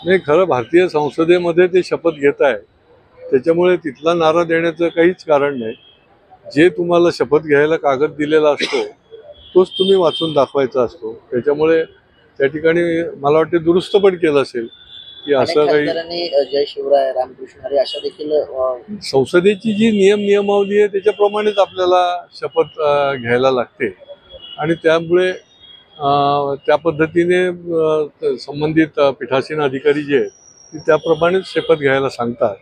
नाही, खरं भारतीय संसदेमध्ये ते शपथ घेत आहे, त्याच्यामुळे तिथला नारा देण्याचं काहीच कारण नाही. जे तुम्हाला शपथ घ्यायला कागद दिलेला असतो तोच तुम्ही वाचून दाखवायचा असतो. त्याच्यामुळे त्या ठिकाणी मला वाटते दुरुस्त पण केलं असेल की अनेक असं काही खासदारांनी जय शिवराय, रामकृष्ण हरी अशा देखील संसदेची जी नियमावली आहे त्याच्याप्रमाणेच आपल्याला शपथ घ्यायला लागते आणि त्यामुळे त्या पद्धतीने संबंधित पीठासीन अधिकारी जे आहेत ते त्याप्रमाणेच शपथ घ्यायला सांगतात.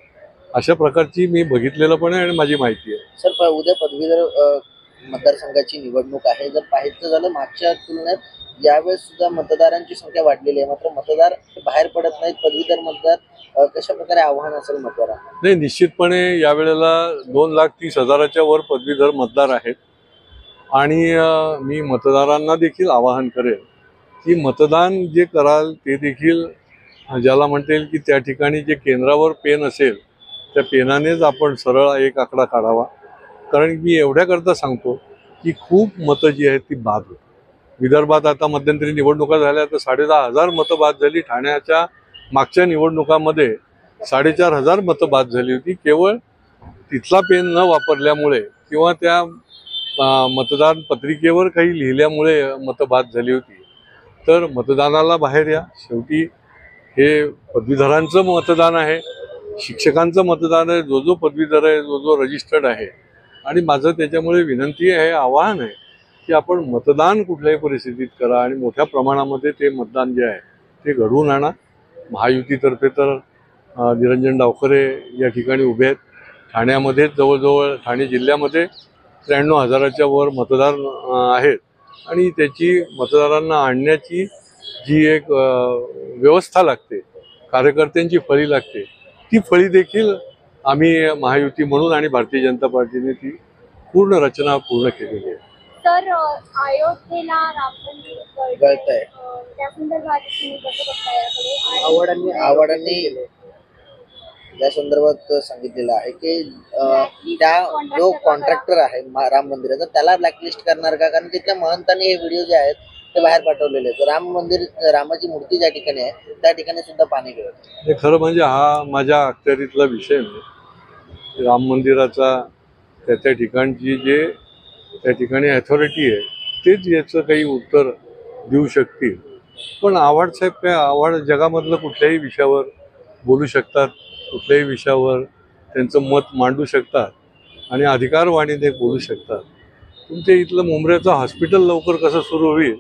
अशा प्रकारची मी बघितलेलं पण आहे आणि माझी माहिती आहे. सर उद्या पदवीधर मतदारसंघाची निवडणूक आहे. जर पाहायचं झालं मागच्या तुलनेत यावेळेस सुद्धा मतदारांची संख्या वाढलेली आहे, मात्र मतदार बाहेर पडत नाहीत. पदवीधर मतदार कशा प्रकारे आव्हान असेल मतदारांना? नाही, निश्चितपणे यावेळेला 2,30,000च्या वर पदवीधर मतदार आहेत आणि मी मतदारांना देखील आवाहन करेन की मतदान जे कराल ते देखील ज्याला म्हणता येईल की त्या ठिकाणी जे केंद्रावर पेन असेल त्या पेनानेच आपण सरळ एक आकडा काढावा. कारण मी एवढ्याकरता सांगतो की खूप मतं जी आहेत ती बाद होती. विदर्भात आता मध्यंतरी निवडणुका झाल्या तर 10,500 मतं बाद झाली. ठाण्याच्या मागच्या निवडणुकामध्ये 4,500 मतं बाद झाली होती, केवळ तिथला पेन न वापरल्यामुळे किंवा त्या मतदान पत्रिकेवर काही लिहिल्यामुळे मतं बाद झाली होती. तर मतदानाला बाहेर या. शेवटी हे पदवीधरांचं मतदान आहे, शिक्षकांचं मतदान आहे, जो पदवीधर आहे, जो रजिस्टर्ड आहे. आणि माझं त्याच्यामुळे विनंती आहे, आवाहन आहे की आपण मतदान कुठल्याही परिस्थितीत करा आणि मोठ्या प्रमाणामध्ये ते मतदान जे आहे ते घडवून आणा. महायुतीतर्फे तर निरंजन डावखरे या ठिकाणी उभे आहेत. ठाण्यामध्ये जवळजवळ ठाणे जिल्ह्यामध्ये 93,000च्या वर मतदार आहेत आणि त्याची मतदारांना आणण्याची जी एक व्यवस्था लागते, कार्यकर्त्यांची फळी लागते, ती फळी देखील आम्ही महायुती म्हणून आणि भारतीय जनता पार्टीने ती पूर्ण रचना पूर्ण केलेली आहे. तर अयोध्येला राममंदिर गळतंय. त्या संदर्भात तुम्ही कसं बघताय याकडे? आव्हाडांनी या संदर्भात सांगितलेलं आहे की त्या जो कॉन्ट्रॅक्टर आहे राम मंदिराचा त्याला ब्लॅकलिस्ट करणार का? कारण तिथल्या महंतांनी हे व्हिडिओ जे आहेत ते बाहेर पाठवलेले आहेत. राम मंदिर, रामाची मूर्ती ज्या ठिकाणी आहे त्या ठिकाणी सुद्धा पाणी गळत. हे खरं म्हणजे हा माझ्या अखत्यारीतला विषय नाही. राम मंदिराचा त्या ठिकाणची जे त्या ठिकाणी अथॉरिटी आहे तेच याचं काही उत्तर देऊ शकतील. पण आव्हाड साहेब काय, आव्हाड जगामधलं कुठल्याही विषयावर बोलू शकतात, कुठल्याही विषयावर त्यांचं मत मांडू शकतात आणि अधिकारवाणीने बोलू शकतात. तुमच्या इथलं मुंब्र्याचं हॉस्पिटल लवकर कसं सुरू होईल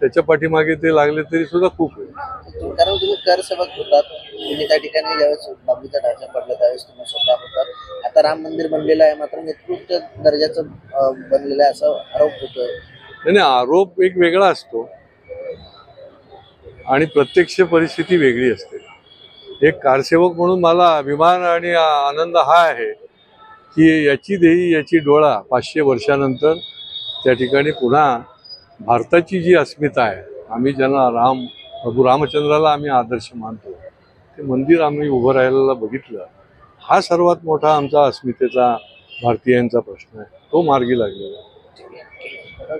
त्याच्या पाठीमागे ते लागले तरी सुद्धा खूप होईल. कारण तुम्ही करसेवक होतात, तुम्ही त्या ठिकाणी ज्यावेळेस बाबूचा ढाचा पडला त्यावेळेस तुम्ही स्वतः होतात. आता राम मंदिर बनलेलं आहे, मात्र निकृष्ट दर्जाचं बनलेलं आहे असं आरोप होतोय. नाही, आरोप एक वेगळा असतो आणि प्रत्यक्ष परिस्थिती वेगळी असते. एक कारसेवक म्हणून मला अभिमान आणि आनंद हा आहे की याची देही याची डोळा 500 वर्षानंतर त्या ठिकाणी पुन्हा भारताची जी अस्मिता आहे, आम्ही ज्यांना प्रभू रामचंद्राला आम्ही आदर्श मानतो, ते मंदिर आम्ही उभं राहिलेलं बघितलं. हा सर्वात मोठा आमचा अस्मितेचा भारतीयांचा प्रश्न आहे, तो मार्गी लागलेला आहे.